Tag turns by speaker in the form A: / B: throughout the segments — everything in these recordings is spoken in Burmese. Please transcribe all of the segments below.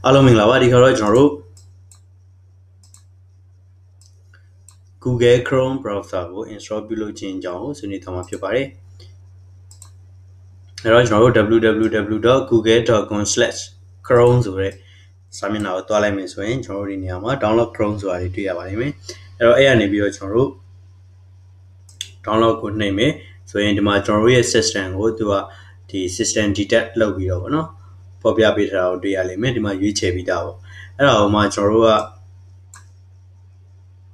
A: အားလုံးမင်္ဂလာပါဒီခါတော့ကျွန်တော်တို့ Google Chrome browser ကို install ပြုလုပ်ခြင်းအကြောင်းကိုဆွေးနွေးသွားမှာဖြစ်ပါတယ်။အဲတော့ကျွန်တော်တို့ www.google.com/chrome ဆိုတဲ့စာမျက်နှာကိုတွားလိုက်မယ်ဆိုရင်ကျွန်တော်တို့ဒီနေရာမှာ download Chrome ဆိုတာတွေတွေ့ရပါလိမ့်မယ်။အဲတော့အဲ့ရနေပြီးတော့ကျွန်တော်တို့ download ကိုနှိပ်မယ်ဆိုရင်ဒီမှာကျွန်တော်တို့ရဲ့ system ကိုသူကဒီ system detect လုပ်ပြီးတော့ဗောနော်ပေါ်ပြပေးထားတာကိုတွေ့ရလိမ့်မယ်ဒီမှာရွေးချယ်ပြီးသားပေါ့အဲ့ဒါကိုမှကျွန်တော်တို့က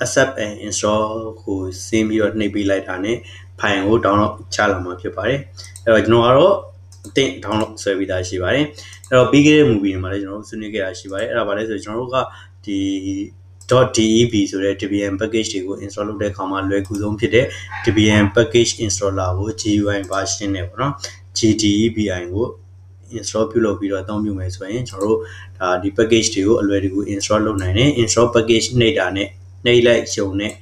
A: accept and install ကိုဆင်းပြီးတော့နှိပ်ပေးလိုက်တာနဲ့ file ကို download ချလာမှာဖြစ်ပါတယ်အဲ့တော့ကျွန်တော်ကတော့အသင့် download ဆွဲပြီးသားရှိပါတယ်အဲ့တော့ပြီးခဲ့တဲ့ movie တွေမှာလည်းကျွန်တော်တို့ဆွေးနွေးခဲ့တာရှိပါတယ်အဲ့ဒါဘာလဲဆိုတော့ကျွန်တော်တို့ကဒီ .deb ဆိုတဲ့ Debian package တွေကို install လုပ်တဲ့အခါမှာလွယ်ကူဆုံးဖြစ်တဲ့ Debian package installer ကို GUI version နဲ့ပေါ့နော် GDEBI ကို install ပြုလုပ်ပြီးတော့အသုံးပြုမယ်ဆိုရင်ကျွန်တော်တို့ဒါဒီ package တွေကိုအလွယ်တကူ install လုပ်နိုင်တယ် install package နှိပ်တာနဲ့နှိပ်လိုက်ရုံနဲ့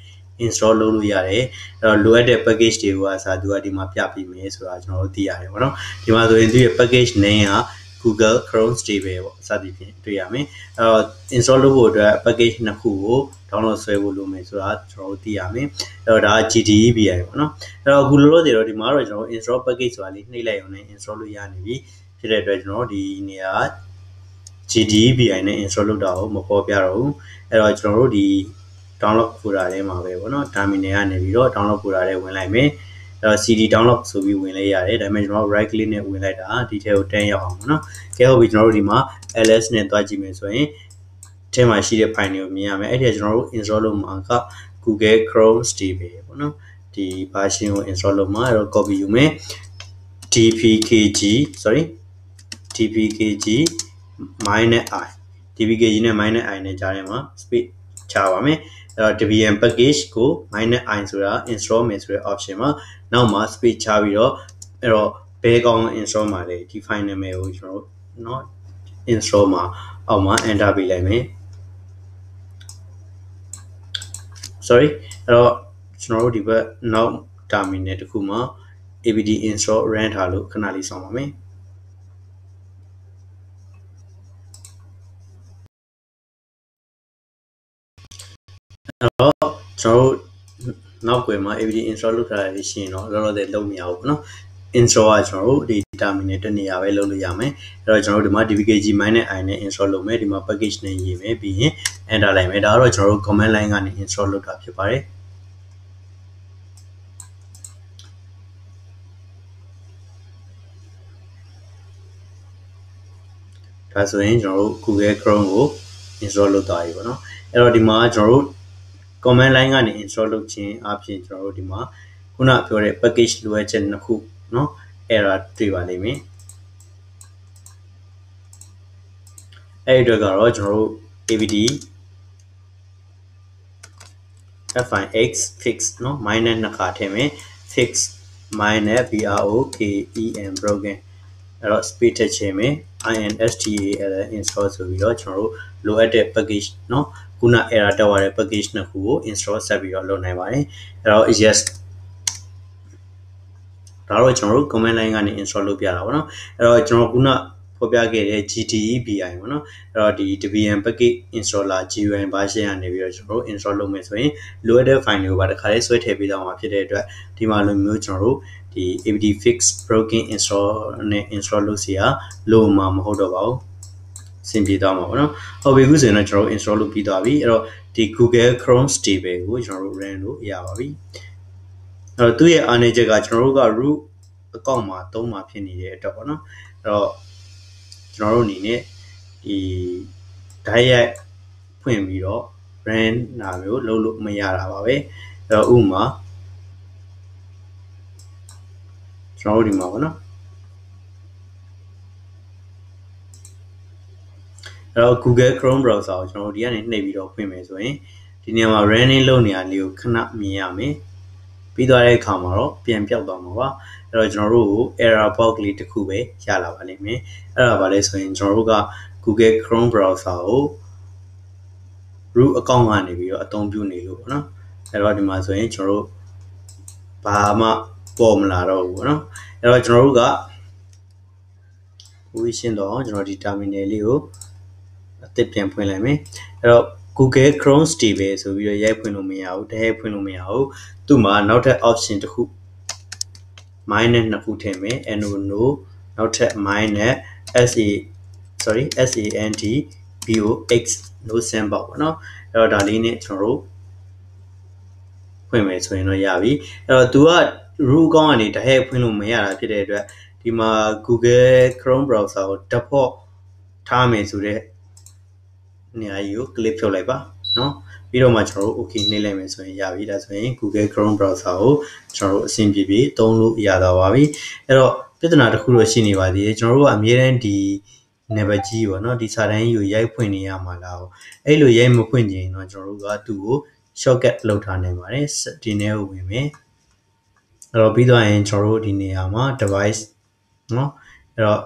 A: install လုပ်လို့ရတယ်အဲ့တော့လိုအပ်တဲ့ package တွေကစာသူကဒီမှာပြပေးမယ်ဆိုတာကျွန်တော်တို့သိရတယ်ပေါ့နော်ဒီမှာဆိုရင်သူရဲ့ package name က Google Chrome stable ပေါ့စသည်ဖြင့်တွေ့ရမယ်အဲ့တော့ install လုပ်ဖို့အတွက် package နှစ်ခုကို download ဆွဲဖို့လုပ်မယ်ဆိုတာကျွန်တော်တို့သိရမယ်အဲ့တော့ဒါ GDEBI ပေါ့နော်အဲ့တော့အခုလောလောဆယ်တော့ဒီမှာတော့ကျွန်တော် install package ဆိုတာလေးနှိပ်လိုက်ရုံနဲ့ install လုပ်ရနေပြီဖြစ်တဲ့အတွက်ကျွန်တော်ဒီနေရာ GDEBI နဲ့ install လုပ်တာကိုမပေါ်ပြတော့ဘူးအဲ့တော့ကျွန်တော်တို့ဒီ download folder ထဲမှာပဲပေါ့နော် terminal ကနေပြီးတော့ download folder ထဲဝင်လိုက်မယ်အဲ့တော့ CD download ဆိုပြီးဝင်လိုက်ရတယ်ဒါပေမဲ့ကျွန်တော် right click နဲ့ဝင်လိုက်တာဒီထဲကိုတန်းရောက်အောင်ပေါ့နော်ကဲဟုတ်ပြီကျွန်တော်တို့ဒီမှာ ls နဲ့တွားကြည့်မယ်ဆိုရင်ထဲမှာရှိတဲ့ file တွေကိုမြင်ရမယ်အဲ့ဒီကျွန်တော်တို့ install လုပ်မှာက Google Chrome stable ပေါ့နော်ဒီ version ကို install လုပ်မှာအဲ့တော့ copy ယူမယ်dpkg -i dpkg နဲ့ -i နဲ့ကြားထဲမှာ space ချပါမယ်အဲ့တော့ Debian package ကို -i ဆိုတာ install မယ်ဆိုတဲ့ option မှာနောက်မှာ space ချပြီးတော့အဲ့တော့ဘယ်ကောင် install မှာလဲဒီ file နာမည်ကိုကျွန်တော်တို့เนาะ install မှာအောက်မှာ enter ပေးလိုက်မယ် sorry အဲ့တော့ကျွန်တော်တို့ဒီဘက်နောက် terminal တစ်ခုမှာ abd install run ထားလို့ခဏလေးစောင့်ပါမယ်အဲ့တော့ကျွန်တော်တို့နောက်ွယ်မှာ abd install လုပ်ထားရရှိရင်တော့လောလောဆယ်လုံးမရဘူးပေါ့နော် install ကကျွန်တော်တို့ဒီ terminal တစ်နေရာပဲလုပ်လို့ရမယ်အဲ့တော့ကျွန်တော်တို့ဒီမှာ dpkg -i နဲ့ install လုပ်မယ်ဒီမှာ package နဲ့ရေးမယ်ပြီးရင် enter လိုက်မယ်ဒါကတော့ကျွန်တော်တို့ command line ကနေ install လုပ်တာဖြစ်ပါတယ်ဒါဆိုရင်ကျွန်တော်တို့ Google Chrome ကို install လုပ်သွားပြီပေါ့နော်အဲ့တော့ဒီမှာကျွန်တော်တို့ command line ကနေ install လုပ်ခြင်းအပြင်ကျွန်တော်တို့ဒီမှာခုနပြောတဲ့ package လိုအပ်ချက်နှစ်ခုเนาะအဲ့ဒါတွေ့ပါလိမ့်မယ်အဲ့ဒီတော့ကတော့ကျွန်တော်တို့ abd fix fix เนาะ minus နှစ်ခါထည့်မယ် fix minus broken broken အဲ့တော့ speed ထည့်ချင်မယ် install install ဆိုပြီးတော့ကျွန်တော်တို့လိုအပ်တဲ့ package เนาะခုန error တက်သွားတဲ့ package နှစ်ခုကို install ဆက်ပြီးတော့လုပ်နိုင်ပါတယ်အဲ့တော့ yes ဒါတော့ကျွန်တော်တို့ command line ကနေ install လုပ်ပြတာပေါ့နော်အဲ့တော့ကျွန်တော်ခုနဖော်ပြခဲ့တဲ့ GDEBI ပေါ့နော်အဲ့တော့ဒီ Debian package installer GUI version ကနေပြီးတော့ကျွန်တော်တို့ install လုပ်မယ်ဆိုရင်လိုအပ်တဲ့ file တွေကိုပါတစ်ခါလေးဆွဲထည့်ပေးသွားမှာဖြစ်တဲ့အတွက်ဒီမှာလိုမျိုးကျွန်တော်တို့ဒီ abd fix broken install နဲ့ install လုပ်စီရလို့မှာမဟုတ်တော့ပါဘူးဆင်ပြေသွားမှာပေါ့နော်ဟုတ်ပြီခုဆိုရင်တော့ကျွန်တော်တို့ install လုပ်ပြီးသွားပြီအဲ့တော့ဒီ Google Chrome stable ကိုကျွန်တော်တို့ run လို့ရပါပြီအဲ့တော့သူ့ရဲ့အားနည်းချက်ကကျွန်တော်တို့က root အကောင့်မှာသုံးမှာဖြစ်နေတဲ့အတွက်ပေါ့နော်အဲ့တော့ကျွန်တော်တို့အနေနဲ့ဒီ diet ဖွင့်ပြီးတော့ run နာမျိုးလုပ်လို့မရတာပါပဲအဲ့တော့ဥပမာကျွန်တော်တို့ဒီမှာပေါ့နော်အဲ့တော့ Google Chrome browser ကိုကျွန်တော်တို့ဒီကနေနှိပ်ပြီးတော့ဖွင့်မယ်ဆိုရင်ဒီနေရာမှာ running လုပ်နေရလေးကိုခဏမြင်ရမယ်ပြီးသွားတဲ့အခါမှာတော့ပြန်ပြောက်သွားမှာပါအဲ့တော့ကျွန်တော်တို့ကို error box လေးတစ်ခုပဲရလာပါလိမ့်မယ်အဲ့ဒါပါလဲဆိုရင်ကျွန်တော်တို့က Google Chrome browser ကို root account ကနေပြီးတော့အသုံးပြုနေလို့ပေါ့နော်အဲ့တော့ဒီမှာဆိုရင်ကျွန်တော်တို့ဘာမှပေါ်မလာတော့ဘူးပေါ့နော်အဲ့တော့ကျွန်တော်တို့က position တော့ကျွန်တော်ဒီ terminal လေးကို အသစ်ပြန်ဖွင့်လိုက်မယ်အဲ့တော့ Google Chrome တီပဲဆိုပြီးတော့ရိုက်ဖွင့်လို့မရဘူးတဟဲဖွင့်လို့မရဘူးသူ့မှာနောက်ထပ် option တစ်ခု minus နှစ်ခုထည့်မယ် no နောက်ထပ် minus SAND no symbol ပေါ့နော်အဲ့တော့ဒါလေးနဲ့ကျွန်တော်တို့ဖွင့်မယ်ဆိုရင်တော့ရပြီအဲ့တော့ तू က root account ကနေတဟဲဖွင့်လို့မရတာဖြစ်တဲ့အတွက်ဒီမှာ Google Chrome browser ကို default ထားမယ်ဆိုတဲ့နေရာကြီးကို click ဖြုတ်လိုက်ပါနော်ပြီးတော့မှကျွန်တော်တို့ okay နှိပ်လိုက်မယ်ဆိုရင်ရပြီဒါဆိုရင် Google Chrome browser ကိုကျွန်တော်တို့အဆင်ပြေပြေသုံးလို့ရတော့ပါပြီအဲ့တော့ပြဿနာတစ်ခုတော့ရှိနေပါသေးတယ်ကျွန်တော်တို့ကအမြဲတမ်းဒီ never ကြီးပေါ့နော်ဒီစာတန်းကြီးကိုရိုက်ဖွင့်နေရမှာလားအဲ့လိုရိုက်မဖွင့်ချင်တော့ကျွန်တော်တို့ကသူ့ကို shortcut လောက်ထားနိုင်ပါတယ်ဒီနေ့ကိုဝင်မယ်အဲ့တော့ပြီးတော့ရင်ကျွန်တော်တို့ဒီနေရာမှာ device နော်အဲ့တော့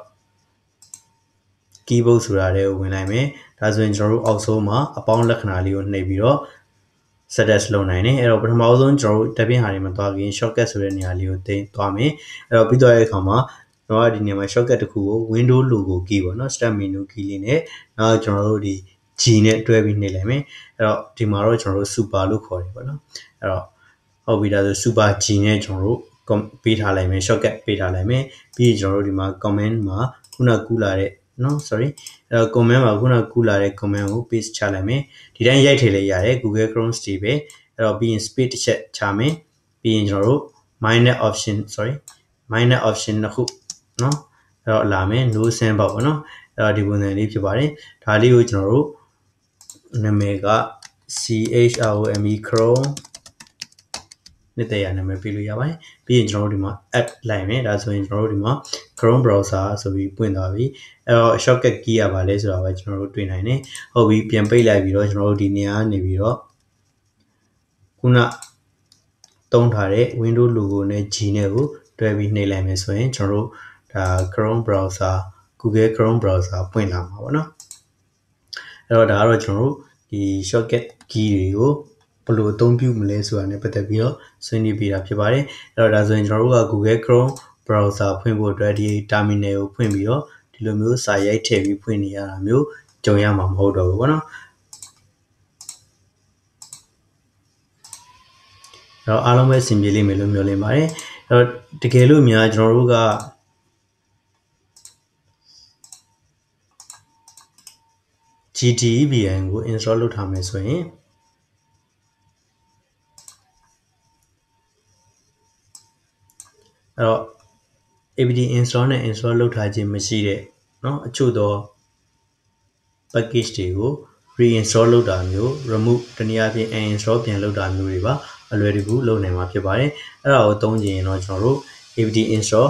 A: keyboard ဆိုတာတွေကိုဝင်လိုက်မယ်ဒါဆိုရင်ကျွန်တော်တို့အောက်ဆုံးမှာအပေါင်းလက္ခဏာလေးကိုနှိပ်ပြီးတော့ suggest လုပ်နိုင်တယ်အဲ့တော့ပထမဆုံးကျွန်တော်တို့ Debian ဟာတွေမှာသွားပြီး shortcut ဆိုတဲ့နေရာလေးကိုတင်သွားမယ်အဲ့တော့ပြီးတော့တဲ့အခါမှာကျွန်တော်ကဒီနေရာမှာ shortcut တစ်ခုကို window logo key ပေါ့နော် start menu key လေးနဲ့နောက်ကျွန်တော်တို့ဒီ G နဲ့တွဲပြီးနှိပ်လိုက်မယ်အဲ့တော့ဒီမှာတော့ကျွန်တော်တို့ super လို့ခေါ်တယ်ပေါ့နော်အဲ့တော့ဟုတ်ပြီဒါဆို super G နဲ့ကျွန်တော်တို့ပေးထားလိုက်မယ် shortcut ပေးထားလိုက်မယ်ပြီးရင်ကျွန်တော်တို့ဒီမှာ comment မှာခုနကူးလာတဲ့နော် sorry အဲ့တော့ comment မှာခုnăကူးလာတဲ့ comment ကို paste ချလိုက်မယ်ဒီတိုင်းရိုက်ထည့်လိုက်ရတယ် Google Chrome တီပဲအဲ့တော့ပြီးရင် space တစ်ချက်ချမယ်ပြီးရင်ကျွန်တော်တို့ minus option နှစ်ခုနော်အဲ့တော့လာမယ် no symbol ပေါ့နော်အဲ့တော့ဒီပုံစံလေးဖြစ်ပါတယ်ဒါလေးကိုကျွန်တော်တို့နာမည်က CHROME Chrome နှစ်တရနာမည်ပေးလို့ရပါတယ်ပြီးရင်ကျွန်တော်တို့ဒီမှာ add လိုက်မယ်ဒါဆိုရင်ကျွန်တော်တို့ဒီမှာ Chrome browser ဆိုပြီးပွင့်သွားပြီအဲ့တော့ shortcut key ရပါလဲဆိုတာပဲကျွန်တော်တို့တွေ့နိုင်တယ်ဟုတ်ပြီပြန်ပိတ်လိုက်ပြီးတော့ကျွန်တော်တို့ဒီနေရာနေပြီးတော့ခုနတုံးထားတဲ့ window logo နဲ့ G နဲ့ကိုတွဲပြီးနှိပ်လိုက်မယ်ဆိုရင်ကျွန်တော်တို့ဒါ Chrome browser Google Chrome browser ပွင့်လာမှာပေါ့နော်အဲ့တော့ဒါကတော့ကျွန်တော်တို့ဒီ shortcut key တွေကိုဘယ်လိုအသုံးပြုမလဲဆိုတာနဲ့ပတ်သက်ပြီးတော့ဆွေးနွေးပြတာဖြစ်ပါတယ်အဲ့တော့ဒါဆိုရင်ကျွန်တော်တို့က Google Chrome browser ဖွင့်ဖို့အတွက်ဒီ terminal ကိုဖွင့်ပြီးတော့ဒီလိုမျိုးစာရိုက်ထည့်ပြီးဖွင့်နေရတာမျိုးကြုံရမှာမဟုတ်တော့ဘူးပေါ့နော်အဲ့တော့အားလုံးပဲအဆင်ပြေလိမ့်မယ်လို့မျှော်လင့်ပါတယ်အဲ့တော့တကယ်လို့များကျွန်တော်တို့ကDebian ကို install လုပ်ထားမယ်ဆိုရင်အဲ့တော့ apt install နဲ့ install လုပ်ထားခြင်းမရှိတဲ့เนาะအချို့သော package တွေကို reinstall လုပ်တာမျိုး remove တနည်းအားဖြင့် uninstall ပြန်လုပ်တာမျိုးတွေပါအလွယ်တကူလုပ်နိုင်မှာဖြစ်ပါတယ်အဲ့ဒါကိုသုံးချင်ရင်တော့ကျွန်တော်တို့ apt install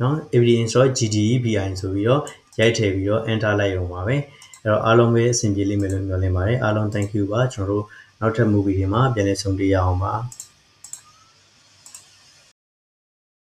A: နော် apt install Debian ဆိုပြီးတော့ရိုက်ထည့်ပြီးတော့ enter လိုက်ရုံပါပဲအဲ့တော့အားလုံးပဲအဆင်ပြေလိမ့်မယ်လို့မျှော်လင့်ပါတယ်အားလုံး thank you ပါကျွန်တော်တို့နောက်ထပ် movie တွေမှာပြန်လည်ဆုံတွေ့ရအောင်ပါ